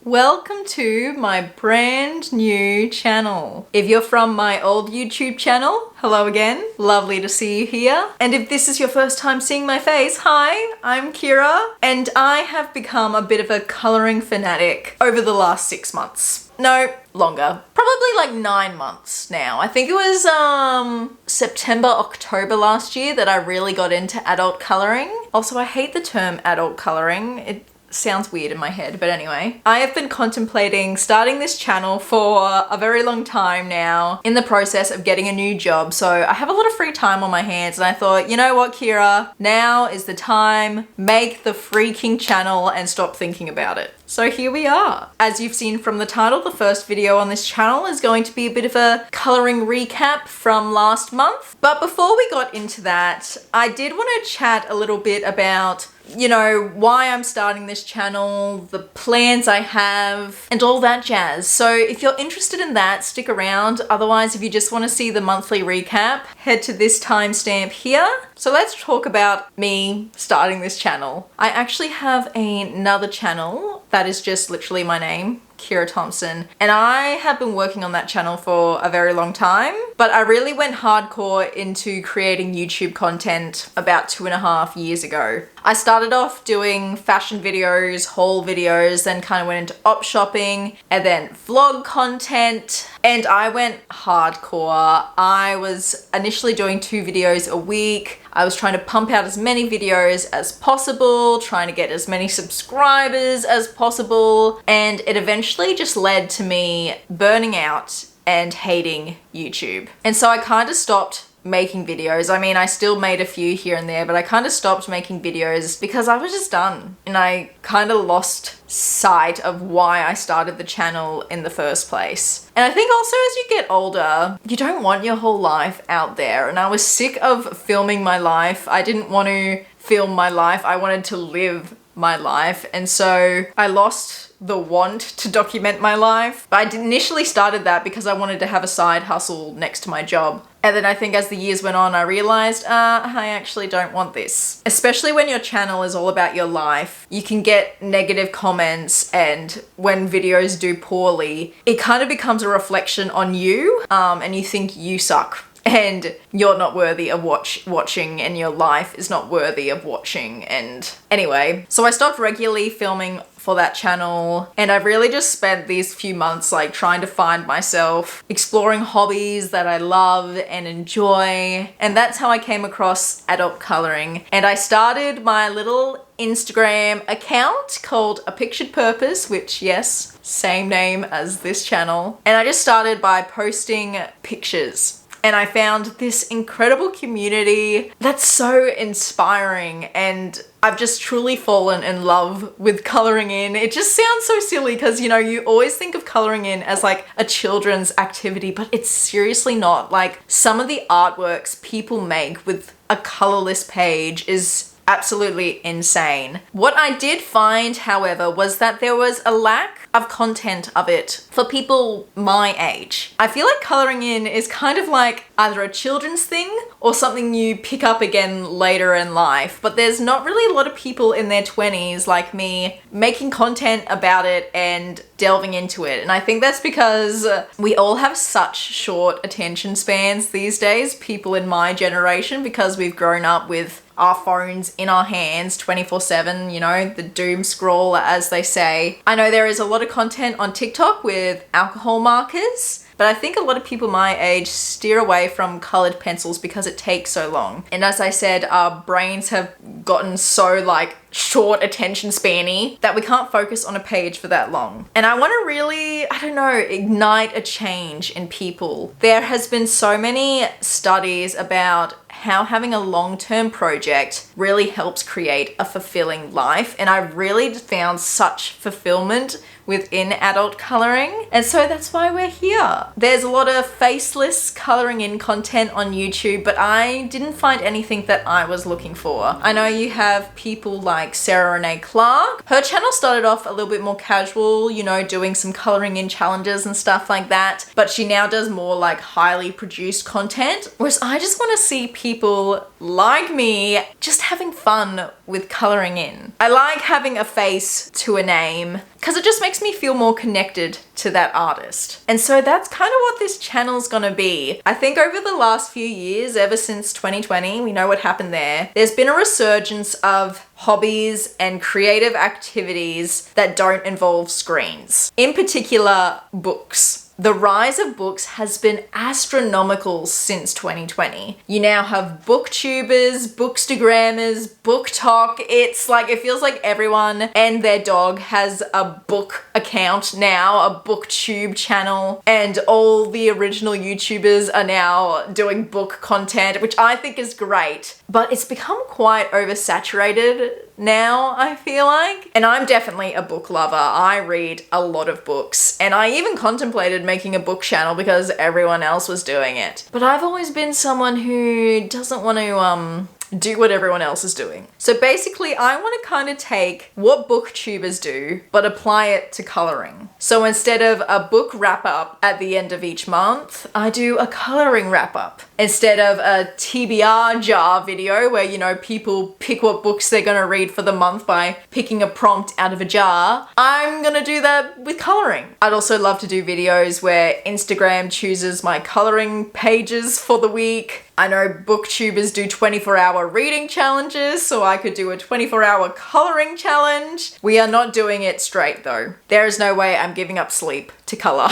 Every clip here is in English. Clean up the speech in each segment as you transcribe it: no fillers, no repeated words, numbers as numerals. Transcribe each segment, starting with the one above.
Welcome to my brand new channel. If you're from my old YouTube channel, hello again. Lovely to see you here. And if this is your first time seeing my face, hi, I'm Kira, and I have become a bit of a coloring fanatic over the last 6 months. No, longer. Probably like 9 months now. I think it was September, October last year that I really got into adult coloring. Also, I hate the term adult coloring. It sounds weird in my head, but anyway. I have been contemplating starting this channel for a very long time now, in the process of getting a new job, so I have a lot of free time on my hands, and I thought, you know what, Kira, now is the time, make the freaking channel and stop thinking about it. So here we are. As you've seen from the title, the first video on this channel is going to be a bit of a coloring recap from last month. But before we got into that, I did want to chat a little bit about, you know, why I'm starting this channel, the plans I have, and all that jazz. So if you're interested in that, stick around. Otherwise, if you just want to see the monthly recap, head to this timestamp here. So let's talk about me starting this channel. I actually have another channel that is just literally my name, Kira Thompson, and I have been working on that channel for a very long time, but I really went hardcore into creating YouTube content about 2.5 years ago. I started off doing fashion videos, haul videos, then kind of went into op shopping and then vlog content, and I went hardcore. I was initially doing 2 videos a week. I was trying to pump out as many videos as possible, trying to get as many subscribers as possible, and it eventually just led to me burning out and hating YouTube. And so I kind of stopped making videos. I mean, I still made a few here and there, but I kind of stopped making videos because I was just done. And I kind of lost sight of why I started the channel in the first place. And I think also as you get older, you don't want your whole life out there. And I was sick of filming my life. I didn't want to film my life. I wanted to live my life. And so I lost the want to document my life. But I initially started that because I wanted to have a side hustle next to my job. And then I think as the years went on, I realized, I actually don't want this. Especially when your channel is all about your life, you can get negative comments, and when videos do poorly, it kind of becomes a reflection on you, and you think you suck. And you're not worthy of watching, and your life is not worthy of watching. And anyway, so I stopped regularly filming for that channel, and I've really just spent these few months like trying to find myself, exploring hobbies that I love and enjoy, and that's how I came across adult coloring. And I started my little Instagram account called A Pictured Purpose, which, yes, same name as this channel, and I just started by posting pictures. And I found this incredible community that's so inspiring, and I've just truly fallen in love with coloring in. It just sounds so silly because, you know, you always think of coloring in as like a children's activity, but it's seriously not. Like, some of the artworks people make with a colorless page is absolutely insane. What I did find, however, was that there was a lack of content of it for people my age. I feel like coloring in is kind of like either a children's thing or something you pick up again later in life, but there's not really a lot of people in their 20s like me making content about it and delving into it. And I think that's because we all have such short attention spans these days, people in my generation, because we've grown up with our phones in our hands 24/7, you know, the doom scroll, as they say. I know there is a lot of content on TikTok with alcohol markers, but I think a lot of people my age steer away from colored pencils because it takes so long. And as I said, our brains have gotten so like short attention spanny that we can't focus on a page for that long. And I want to really, I don't know, ignite a change in people. There has been so many studies about how having a long-term project really helps create a fulfilling life, and I really found such fulfillment within adult coloring, and so that's why we're here. There's a lot of faceless coloring in content on YouTube, but I didn't find anything that I was looking for. I know you have people like Sarah Renee Clark. Her channel started off a little bit more casual, you know, doing some coloring in challenges and stuff like that, but she now does more like highly produced content, whereas I just want to see people like me just having fun with coloring in. I like having a face to a name because it just makes me feel more connected to that artist. And so that's kind of what this channel's gonna be. I think over the last few years, ever since 2020, we know what happened there, there's been a resurgence of hobbies and creative activities that don't involve screens. In particular, books. The rise of books has been astronomical since 2020. You now have booktubers, bookstagrammers, BookTok. It's like, it feels like everyone and their dog has a book account now, a booktube channel, and all the original YouTubers are now doing book content, which I think is great. But it's become quite oversaturated now, I feel like. And I'm definitely a book lover. I read a lot of books, and I even contemplated making a book channel because everyone else was doing it. But I've always been someone who doesn't want to do what everyone else is doing. So basically, I want to kind of take what booktubers do, but apply it to coloring. So instead of a book wrap up at the end of each month, I do a coloring wrap up. Instead of a TBR jar video where, you know, people pick what books they're gonna read for the month by picking a prompt out of a jar, I'm gonna do that with coloring. I'd also love to do videos where Instagram chooses my coloring pages for the week. I know booktubers do 24-hour reading challenges, so I could do a 24-hour coloring challenge. We are not doing it straight though. There is no way I'm giving up sleep to color.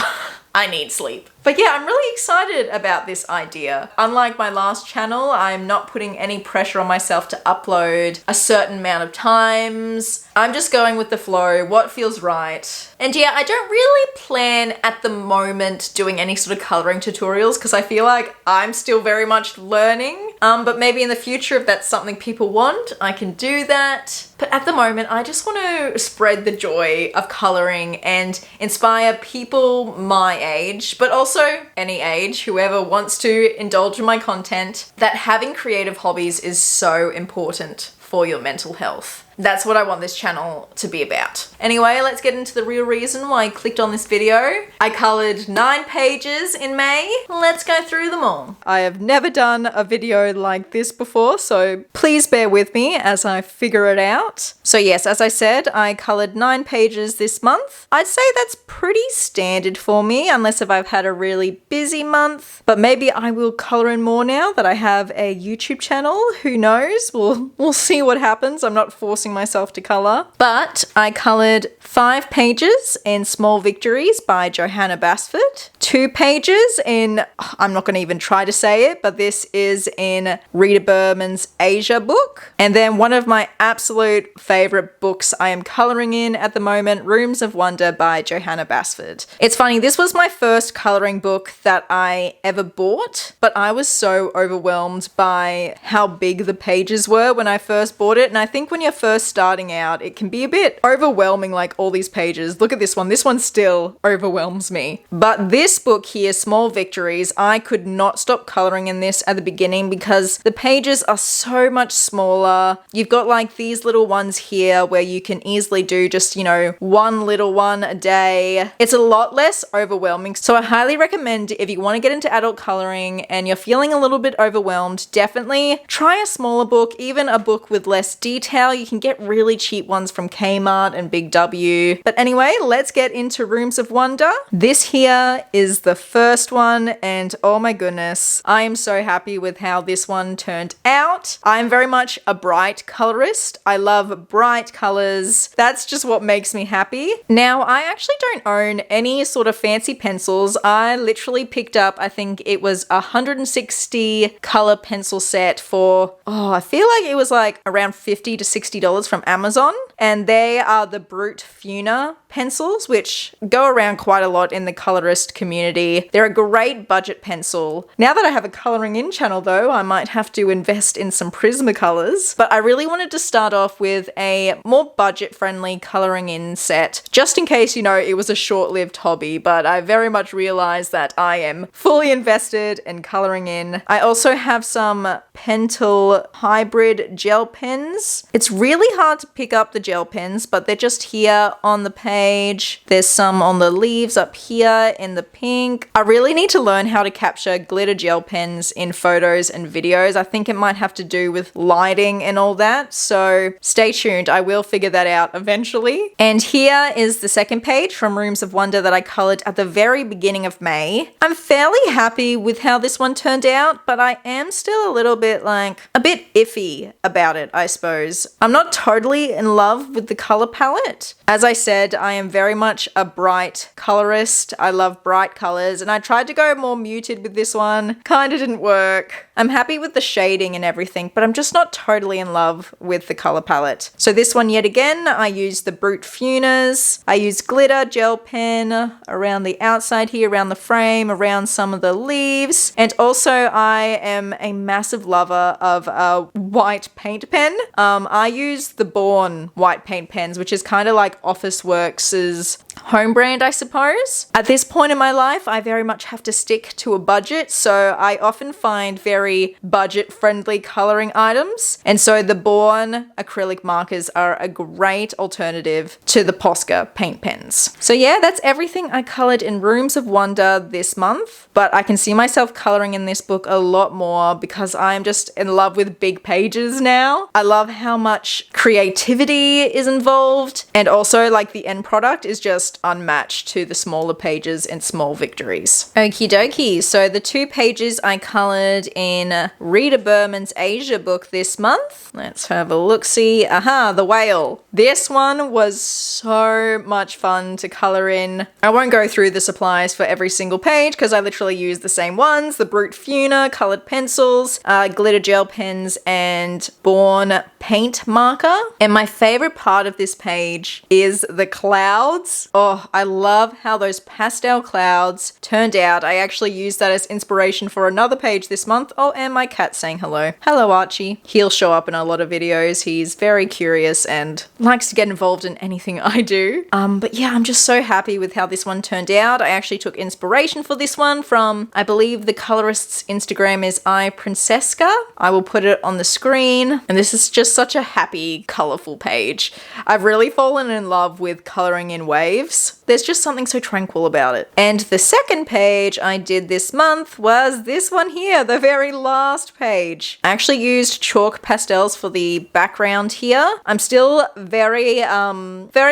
I need sleep. But yeah, I'm really excited about this idea. Unlike my last channel, I'm not putting any pressure on myself to upload a certain amount of times. I'm just going with the flow, what feels right. And yeah, I don't really plan at the moment doing any sort of coloring tutorials because I feel like I'm still very much learning. But maybe in the future, if that's something people want, I can do that. But at the moment, I just want to spread the joy of coloring and inspire people my age, but also any age, whoever wants to indulge in my content, that having creative hobbies is so important for your mental health. That's what I want this channel to be about. Anyway, let's get into the real reason why I clicked on this video. I colored 9 pages in May. Let's go through them all. I have never done a video like this before, so please bear with me as I figure it out. So yes, as I said, I colored 9 pages this month. I'd say that's pretty standard for me, unless if I've had a really busy month. But maybe I will color in more now that I have a YouTube channel. Who knows? We'll see what happens. I'm not forcing myself to color, but I colored 5 pages in Small Victories by Johanna Basford, 2 pages in, I'm not going to even try to say it, but this is in Rita Berman's Asia book, and then one of my absolute favorite books I am coloring in at the moment, Rooms of Wonder by Johanna Basford. It's funny, this was my first coloring book that I ever bought, but I was so overwhelmed by how big the pages were when I first bought it, and I think when you're first starting out, it can be a bit overwhelming, like all these pages. Look at this one. This one still overwhelms me. But this book here, Small Victories, I could not stop coloring in this at the beginning because the pages are so much smaller. You've got like these little ones here where you can easily do just, you know, one little one a day. It's a lot less overwhelming. So I highly recommend if you want to get into adult coloring and you're feeling a little bit overwhelmed, definitely try a smaller book, even a book with less detail. You can get really cheap ones from Kmart and Big W. But anyway, let's get into Rooms of Wonder. This here is the first one, and oh my goodness, I am so happy with how this one turned out. I'm very much a bright colorist. I love bright colors. That's just what makes me happy. Now, I actually don't own any sort of fancy pencils. I literally picked up, I think it was a 160 color pencil set for, I feel like it was like around $50 to $60 $10 from Amazon, and they are the Brutfuner pencils, which go around quite a lot in the colorist community. They're a great budget pencil. Now that I have a coloring in channel though, I might have to invest in some Prismacolors, but I really wanted to start off with a more budget friendly coloring in set, just in case, you know, it was a short-lived hobby, but I very much realized that I am fully invested in coloring in. I also have some Pentel hybrid gel pens. It's really hard to pick up the gel pens, but they're just here on the page. There's some on the leaves up here in the pink. I really need to learn how to capture glitter gel pens in photos and videos. I think it might have to do with lighting and all that, so stay tuned. I will figure that out eventually. And here is the second page from Rooms of Wonder that I colored at the very beginning of May. I'm fairly happy with how this one turned out, but I am still a little bit iffy about it, I suppose. I'm not totally in love with the color palette. As I said, I am very much a bright colorist. I love bright colors, and I tried to go more muted with this one. Kinda didn't work. I'm happy with the shading and everything, but I'm just not totally in love with the color palette. So this one, yet again, I used the Brutfuners. I used glitter gel pen around the outside here, around the frame, around some of the leaves. And also I am a massive lover of a white paint pen. I use the Born white paint pens, which is kind of like Officeworks' home brand, I suppose. At this point in my life, I very much have to stick to a budget, so I often find very budget-friendly coloring items, and so the Born acrylic markers are a great alternative to the Posca paint pens. So yeah, that's everything I colored in Rooms of Wonder this month, but I can see myself coloring in this book a lot more because I'm just in love with big pages now. I love how much creativity is involved, and also like the end product is just unmatched to the smaller pages in Small Victories. Okie dokie, so the two pages I colored in Rita Berman's Asia book this month. Let's have a look-see. Aha, the whale. This one was so much fun to color in. I won't go through the supplies for every single page because I literally use the same ones, the Brutfuner colored pencils, glitter gel pens, and Born paint marker. And my favorite part of this page is the clouds. Oh, I love how those pastel clouds turned out. I actually used that as inspiration for another page this month. Oh, and my cat saying hello. Hello, Archie. He'll show up in a lot of videos. He's very curious and likes to get involved in anything I do. But yeah, I'm just so happy with how this one turned out. I actually took inspiration for this one from, I believe the colorist's Instagram is iPrincesca. I will put it on the screen. And this is just such a happy, colorful page. I've really fallen in love with coloring in waves. There's just something so tranquil about it. And the second page I did this month was this one here, the very last page. I actually used chalk pastels for the background here. I'm still very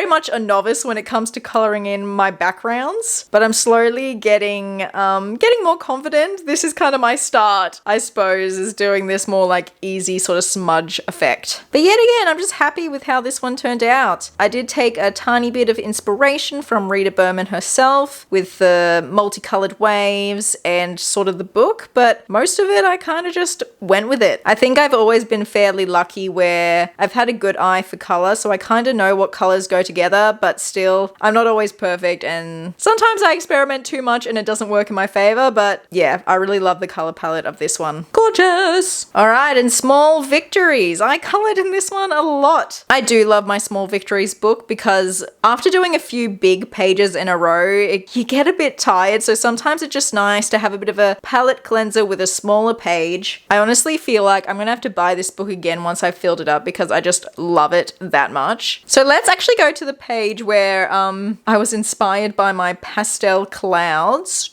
much a novice when it comes to coloring in my backgrounds, but I'm slowly getting more confident. This is kind of my start, I suppose, is doing this more like easy sort of smudge effect. But yet again, I'm just happy with how this one turned out. I did take a tiny bit of inspiration from Rita Berman herself with the multicolored waves and sort of the book, but most of it I kind of just went with it. I think I've always been fairly lucky where I've had a good eye for color, so I kind of know what colors go together, but still, I'm not always perfect, and sometimes I experiment too much and it doesn't work in my favor, but yeah, I really love the color palette of this one. Gorgeous! Alright, and Small Victories. I colored in this one a lot. I do love my Small Victories book because after doing a few big pages in a row, you get a bit tired, so sometimes it's just nice to have a bit of a palette cleanser with a smaller page. I honestly feel like I'm gonna have to buy this book again once I've filled it up because I just love it that much. So let's actually go to the page where I was inspired by my pastel clouds.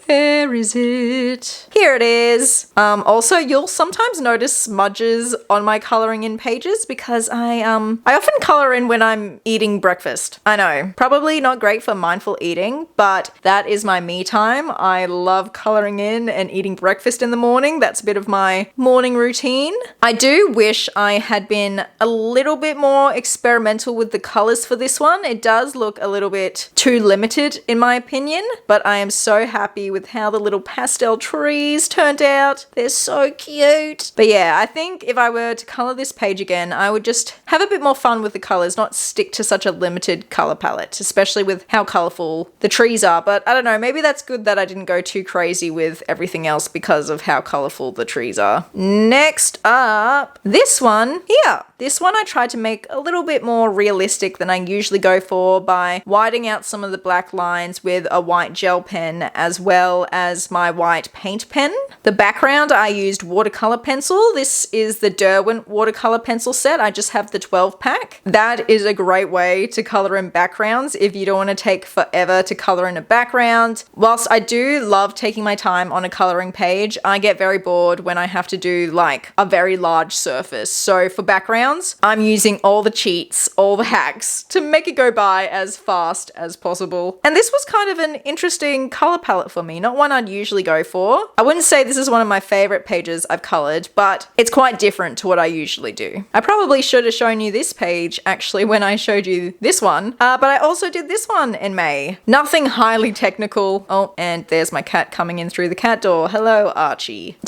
Where is it? Here it is. Also, you'll sometimes notice smudges on my coloring in pages because I often color in when I'm eating breakfast. I know, probably not great for mindful eating, but that is my me time. I love coloring in and eating breakfast in the morning. That's a bit of my morning routine. I do wish I had been a little bit more experimental with the colors for this one. It does look a little bit too limited in my opinion, but I am so happy with how the little pastel trees turned out. They're so cute. But yeah, I think if I were to color this page again, I would just have a bit more fun with the colors, not stick to such a limited color palette, especially with how colorful the trees are. But I don't know, maybe that's good that I didn't go too crazy with everything else because of how colorful the trees are. Next up, this one here. This one I tried to make a little bit more realistic than I usually go for by whitening out some of the black lines with a white gel pen as well as my white paint pen. The background I used watercolor pencil. This is the Derwent watercolor pencil set. I just have the 12 pack. That is a great way to color in backgrounds if you don't want to take forever to color in a background. Whilst I do love taking my time on a coloring page, I get very bored when I have to do like a very large surface. So for backgrounds, I'm using all the cheats, all the hacks to make it go by as fast as possible. And this was kind of an interesting color palette for me, not one I'd usually go for. I wouldn't say this is one of my favorite pages I've colored, but it's quite different to what I usually do. I probably should have shown you this page actually when I showed you this one, but I also did this one in May. Nothing highly technical. Oh, and there's my cat coming in through the cat door. Hello, Archie.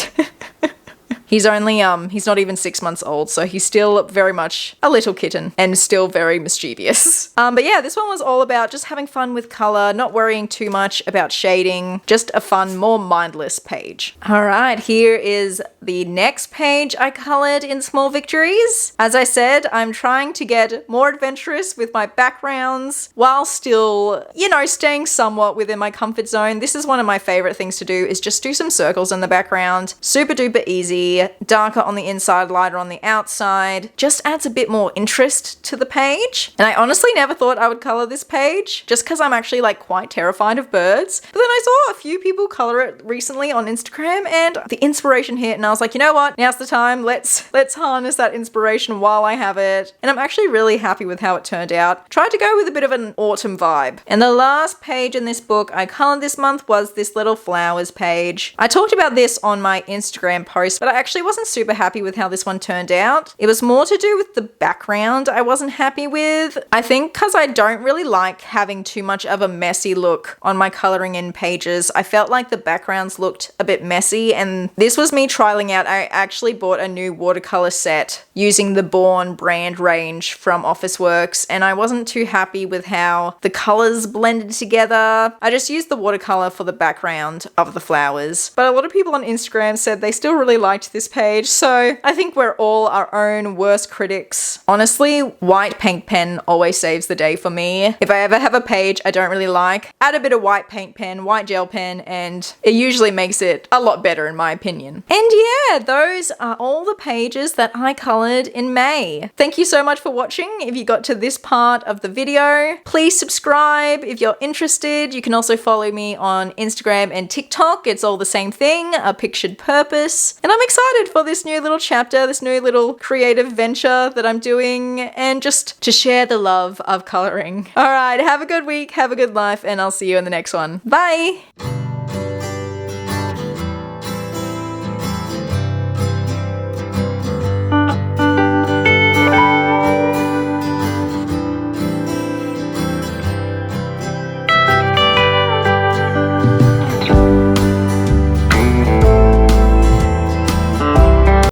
He's only, he's not even 6 months old, so he's still very much a little kitten and still very mischievous. But yeah, this one was all about just having fun with color, not worrying too much about shading, just a fun, more mindless page. All right, here is the next page I colored in Small Victories. As I said, I'm trying to get more adventurous with my backgrounds while still, you know, staying somewhat within my comfort zone. This is one of my favorite things to do, is just do some circles in the background. Super duper easy. Darker on the inside, lighter on the outside. Just adds a bit more interest to the page. And I honestly never thought I would color this page just because I'm actually like quite terrified of birds. But then I saw a few people color it recently on Instagram and the inspiration hit and I was like, you know what? Now's the time. Let's harness that inspiration while I have it. And I'm actually really happy with how it turned out. Tried to go with a bit of an autumn vibe. And the last page in this book I colored this month was this little flowers page. I talked about this on my Instagram post, but I actually wasn't super happy with how this one turned out. It was more to do with the background I wasn't happy with. I think because I don't really like having too much of a messy look on my coloring in pages. I felt like the backgrounds looked a bit messy and this was me trialing out. I actually bought a new watercolor set using the Born brand range from Officeworks and I wasn't too happy with how the colors blended together. I just used the watercolor for the background of the flowers. But a lot of people on Instagram said they still really liked this page, so I think we're all our own worst critics. Honestly, white paint pen always saves the day for me. If I ever have a page I don't really like, add a bit of white paint pen, white gel pen, and it usually makes it a lot better in my opinion. And yeah, those are all the pages that I colored in May. Thank you so much for watching. If you got to this part of the video, please subscribe if you're interested. You can also follow me on Instagram and TikTok. It's all the same thing, a pictured purpose. And I'm excited for this new little chapter, this new little creative venture that I'm doing, and just to share the love of coloring. All right, have a good week, have a good life, and I'll see you in the next one. Bye!